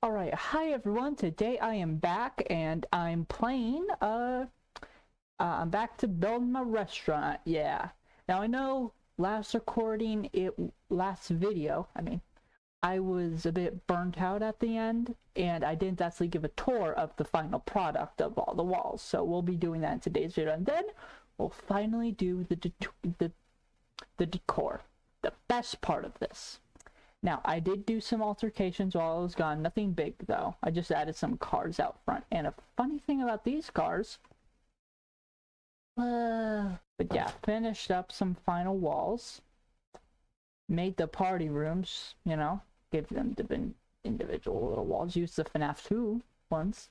Alright, hi everyone. Today I am back and I'm playing I'm back to building my restaurant. Yeah. Now I know last video, I was a bit burnt out at the end and I didn't actually give a tour of the final product of all the walls. So we'll be doing that in today's video, and then we'll finally do the decor. The best part of this. Now, I did do some altercations while I was gone. Nothing big, though. I just added some cars out front. And a funny thing about these cars... but yeah, finished up some final walls. Made the party rooms, you know. Give them individual little walls. Used the FNAF 2 ones.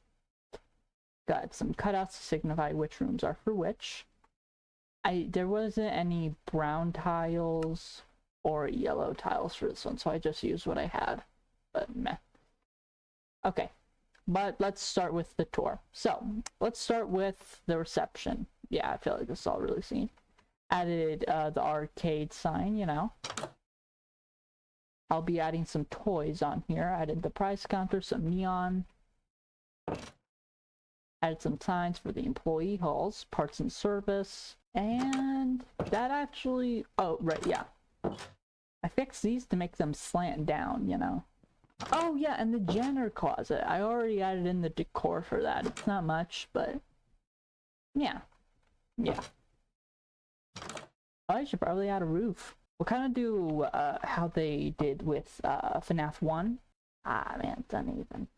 Got some cutouts to signify which rooms are for which. There wasn't any brown tiles or yellow tiles for this one, so I just used what I had, but meh. Okay, but let's start with the tour. So let's start with the reception. Yeah, I feel like this is all really seen. Added the arcade sign, you know. I'll be adding some toys on here. Added the price counter, some neon. Added some signs for the employee halls, parts and service, and that actually, oh right, yeah, I fixed these to make them slant down, you know. Oh yeah, and the janitor closet, I already added in the decor for that. It's not much, but yeah. I should probably add a roof. We'll kind of do how they did with FNAF 1. Ah man, it's uneven.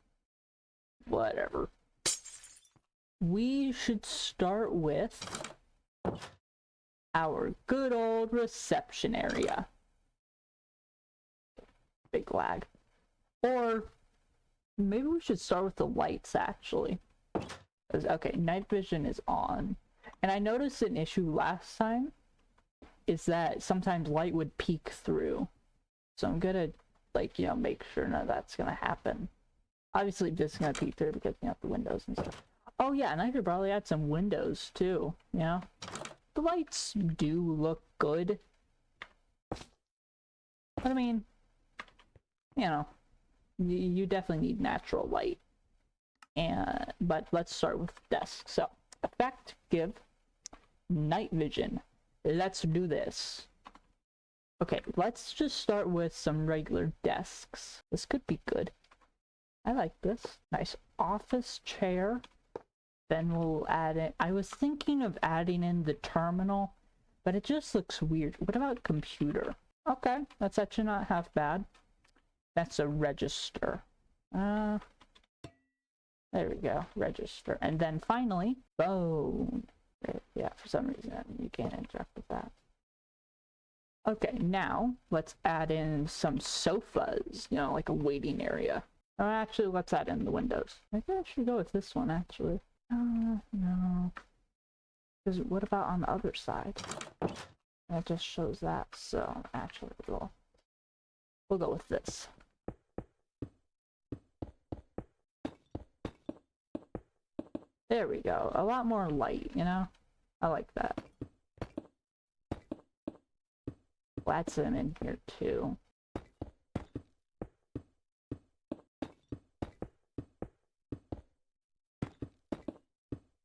Whatever. We should start with our good old reception area. Big lag. Or maybe we should start with the lights, actually. Okay, night vision is on. And I noticed an issue last time is that sometimes light would peek through. So I'm gonna, like, you know, make sure none of that's gonna happen. Obviously this is gonna peek through because, you know, the windows and stuff. Oh yeah, and I could probably add some windows too, you know? The lights do look good. But I mean, you know, you definitely need natural light. But let's start with desk. So, effect, give, night vision. Let's do this. Okay, let's just start with some regular desks. This could be good. I like this. Nice office chair. Then we'll add it. I was thinking of adding in the terminal, but it just looks weird. What about computer? Okay, that's actually not half bad. That's a register. There we go, register. And then finally, phone. Yeah, for some reason you can't interact with that. Okay, now let's add in some sofas, you know, like a waiting area. Oh, actually, let's add in the windows. Maybe I should go with this one, actually. No. Because what about on the other side? That just shows that, so actually we'll go with this. There we go. A lot more light, you know? I like that. We'll add some in here too.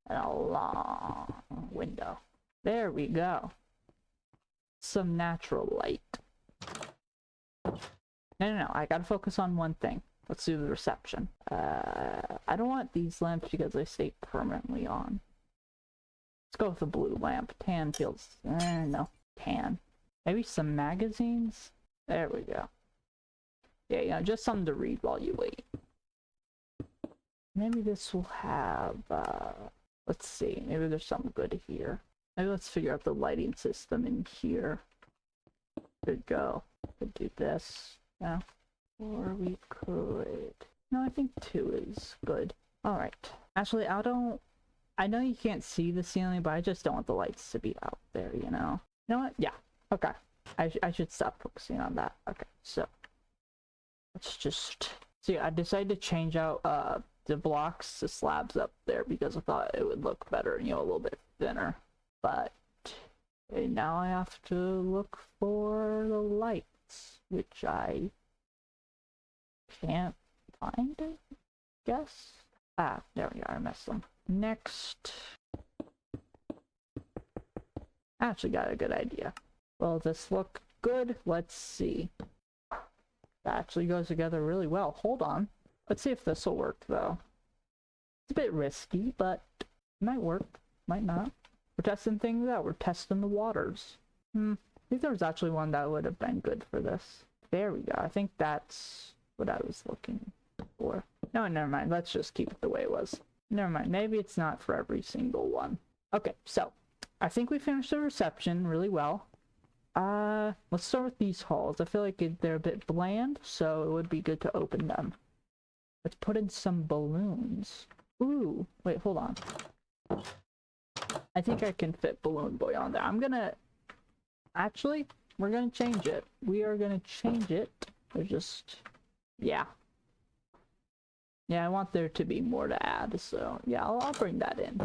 And a long window. There we go. Some natural light. No, I gotta focus on one thing. Let's do the reception. I don't want these lamps because they stay permanently on. Let's go with the blue lamp. Tan feels... no. Tan. Maybe some magazines? There we go. Yeah, you know, just something to read while you wait. Maybe this will have... let's see. Maybe there's something good here. Maybe let's figure out the lighting system in here. Good go. Could do this. Yeah. Or we could... No, I think 2 is good. Alright. Actually, I know you can't see the ceiling, but I just don't want the lights to be out there, you know? You know what? Yeah. Okay. I should stop focusing on that. Okay, so... Let's just... See, I decided to change out the blocks to slabs up there because I thought it would look better, you know, a little bit thinner. But... now I have to look for the lights, which I can't find it, guess. Ah, there we are, I missed them. Next. Actually got a good idea. Will this look good? Let's see. That actually goes together really well. Hold on. Let's see if this will work, though. It's a bit risky, but it might work. Might not. We're testing things out. We're testing the waters. I think there was actually one that would have been good for this. There we go. I think that's what I was looking for. No, never mind. Let's just keep it the way it was. Never mind. Maybe it's not for every single one. Okay, so I think we finished the reception really well. Let's start with these halls. I feel like they're a bit bland, so it would be good to open them. Let's put in some balloons. Ooh, wait, hold on. I think I can fit Balloon Boy on there. Actually, we're gonna change it. We are gonna change it. Yeah. Yeah, I want there to be more to add, so yeah, I'll bring that in.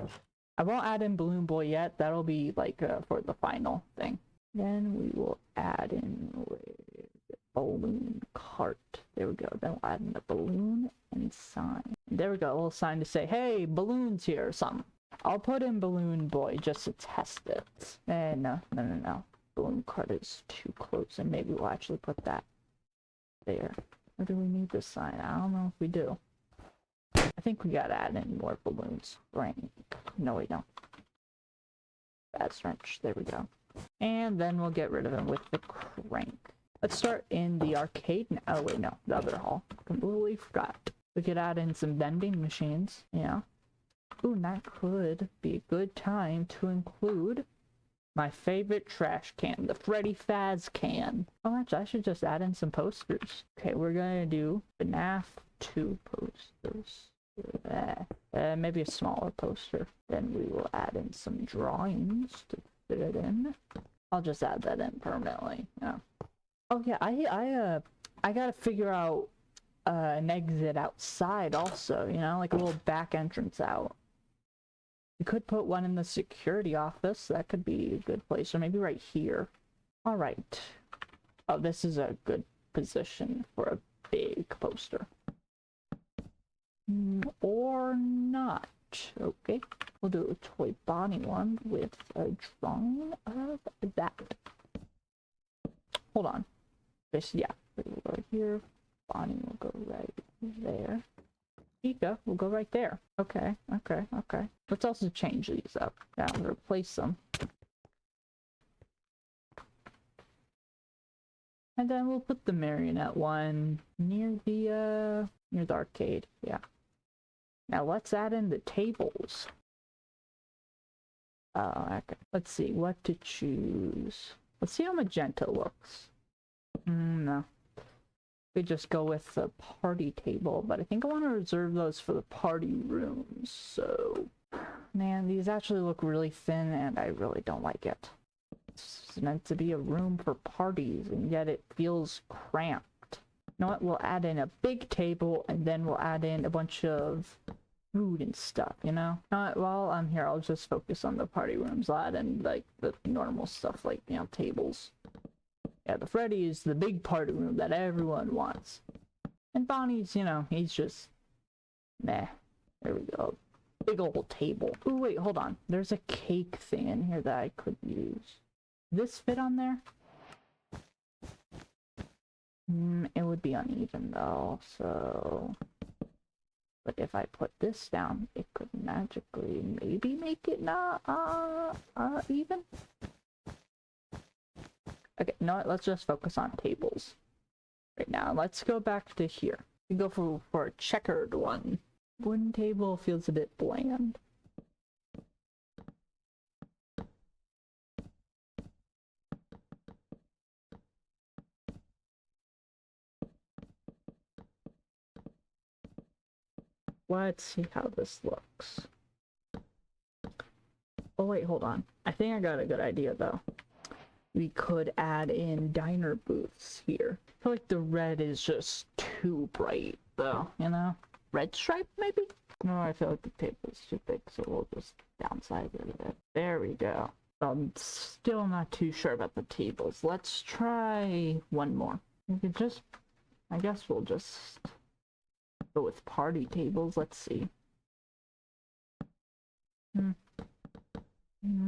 I won't add in Balloon Boy yet. That'll be like for the final thing. Then we will add in balloon cart. There we go. Then we'll add in the balloon and sign. There we go. A little sign to say, hey, balloons here or something. I'll put in Balloon Boy just to test it. No. Balloon cart is too close, and maybe we'll actually put that there. Or do we need this sign? I don't know if we do. I think we gotta add in more balloons. Right. No, we don't. Bad stretch. There we go. And then we'll get rid of him with the crank. Let's start in the arcade. Oh wait, no, the other hall. Completely forgot. We could add in some vending machines. Yeah. Ooh, that could be a good time to include my favorite trash can, the Freddy Faz can. Oh, actually, I should just add in some posters. Okay, we're gonna do FNAF 2 posters. Maybe a smaller poster. Then we will add in some drawings to fit it in. I'll just add that in permanently. Yeah. Oh yeah, I gotta figure out an exit outside also, you know, like a little back entrance out. We could put one in the security office. That could be a good place, or maybe right here. All right. Oh, this is a good position for a big poster. Or not. Okay. We'll do a Toy Bonnie one with a drawing of that. Hold on. Yeah. We'll go here. Bonnie will go right there. Chica will go right there. Okay. Let's also change these up. Yeah, we'll replace them. And then we'll put the marionette one near the arcade. Yeah. Now let's add in the tables. Okay. Let's see what to choose. Let's see how magenta looks. No. We just go with the party table, but I think I want to reserve those for the party rooms. So, man, these actually look really thin, and I really don't like it. It's meant to be a room for parties, and yet it feels cramped. You know what? We'll add in a big table, and then we'll add in a bunch of food and stuff, you know? While I'm here, I'll just focus on the party rooms. I'll add in, like, the normal stuff, like, you know, tables. Yeah, the Freddy is the big party room that everyone wants. And Bonnie's, you know, he's just... meh. There we go. Big old table. Ooh, wait, hold on. There's a cake thing in here that I could use. This fit on there? It would be uneven, though, so... But if I put this down, it could magically maybe make it not, even? Okay, you know what? Let's just focus on tables right now. Let's go back to here. We go for a checkered one. Wooden table feels a bit bland. Let's see how this looks. Oh wait, hold on. I think I got a good idea though. We could add in diner booths here. I feel like the red is just too bright though, you know? Red stripe maybe? No, I feel like the table's too big, so we'll just downsize it a bit. There we go. I'm still not too sure about the tables. Let's try one more. We could just, I guess we'll just But with party tables, let's see.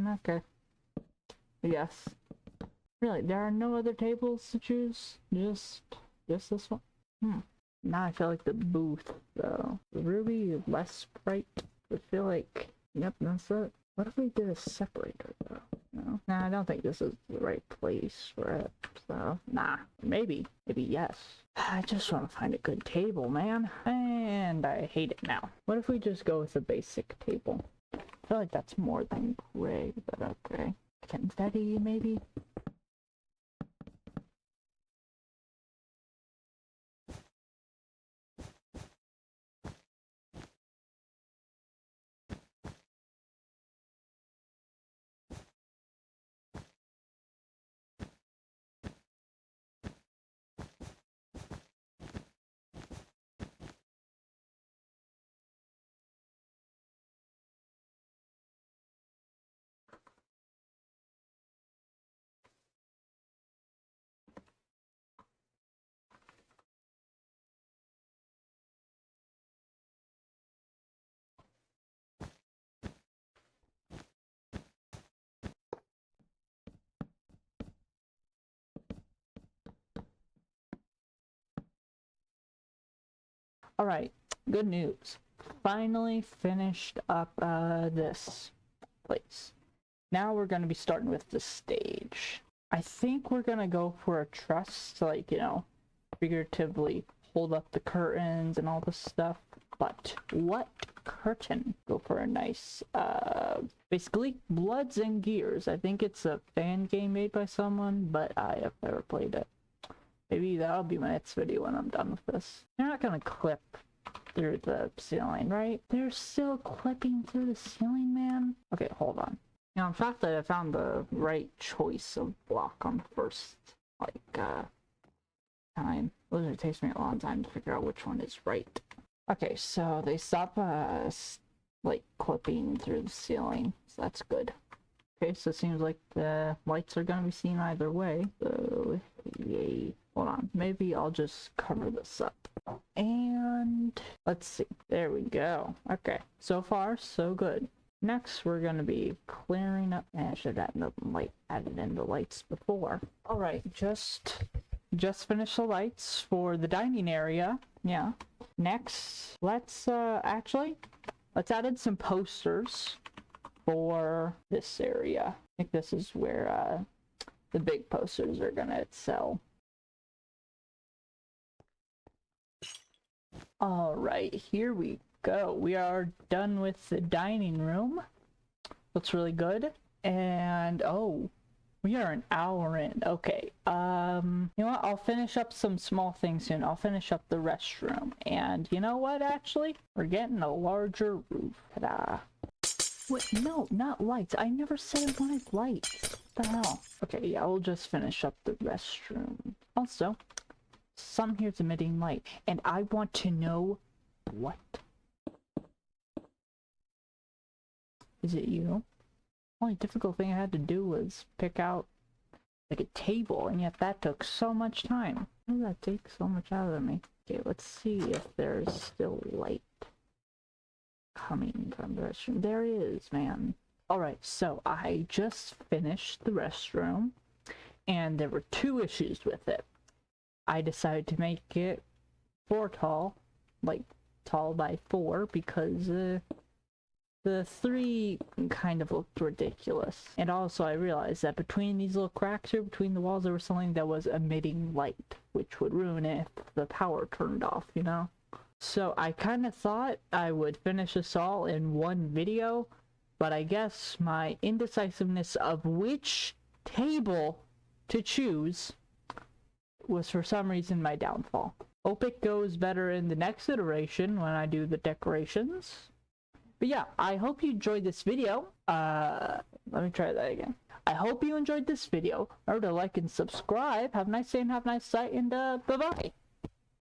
Okay. Yes. Really, there are no other tables to choose? Just this one? Now I feel like the booth, though. Ruby, less bright. I feel like, yep, that's it. What if we did a separator, though? No? Nah, I don't think this is the right place for it. So, nah. Maybe. Maybe yes. I just want to find a good table, man. And I hate it now. What if we just go with a basic table? I feel like that's more than gray, but okay. Confetti, maybe? Alright, good news. Finally finished up this place. Now we're going to be starting with the stage. I think we're going to go for a truss to, like, you know, figuratively hold up the curtains and all this stuff. But what curtain? Go for a nice, basically, Bloods and Gears. I think it's a fan game made by someone, but I have never played it. Maybe that'll be my next video when I'm done with this. They're not gonna clip through the ceiling, right? They're still clipping through the ceiling, man. Okay, hold on. You know, I'm shocked that I found the right choice of block on first, like, time. It takes me a long time to figure out which one is right. Okay, so they stop, like, clipping through the ceiling, so that's good. Okay, so it seems like the lights are gonna be seen either way, so yay. Hold on, maybe I'll just cover this up. And let's see, there we go. Okay, so far so good. Next we're gonna be clearing up, and I should have added in the lights before. All right, just finished the lights for the dining area. Yeah. Next, let's add in some posters for this area. I think this is where the big posters are gonna sell. All right, here we go. We are done with the dining room. Looks really good. And oh, we are an hour in. Okay. You know what? I'll finish up some small things soon. I'll finish up the restroom. And you know what, actually? We're getting a larger roof. Ta-da. Wait, no, not lights. I never said I wanted lights. What the hell? Okay, yeah, we'll just finish up the restroom. Also, some here's emitting light, and I want to know what. Is it you? The only difficult thing I had to do was pick out, like, a table, and yet that took so much time. Why does that take so much out of me? Okay, let's see if there's still light coming from the restroom. There is, man. Alright, so I just finished the restroom, and there were two issues with it. I decided to make it 4 tall, like tall by 4, because the 3 kind of looked ridiculous. And also I realized that between these little cracks here, between the walls, there was something that was emitting light, which would ruin it if the power turned off, you know? So I kind of thought I would finish this all in one video, but I guess my indecisiveness of which table to choose was for some reason my downfall. Hope it goes better in the next iteration when I do the decorations. But yeah, I hope you enjoyed this video. Let me try that again. I hope you enjoyed this video. Remember to like and subscribe. Have a nice day and have a nice night, and bye-bye.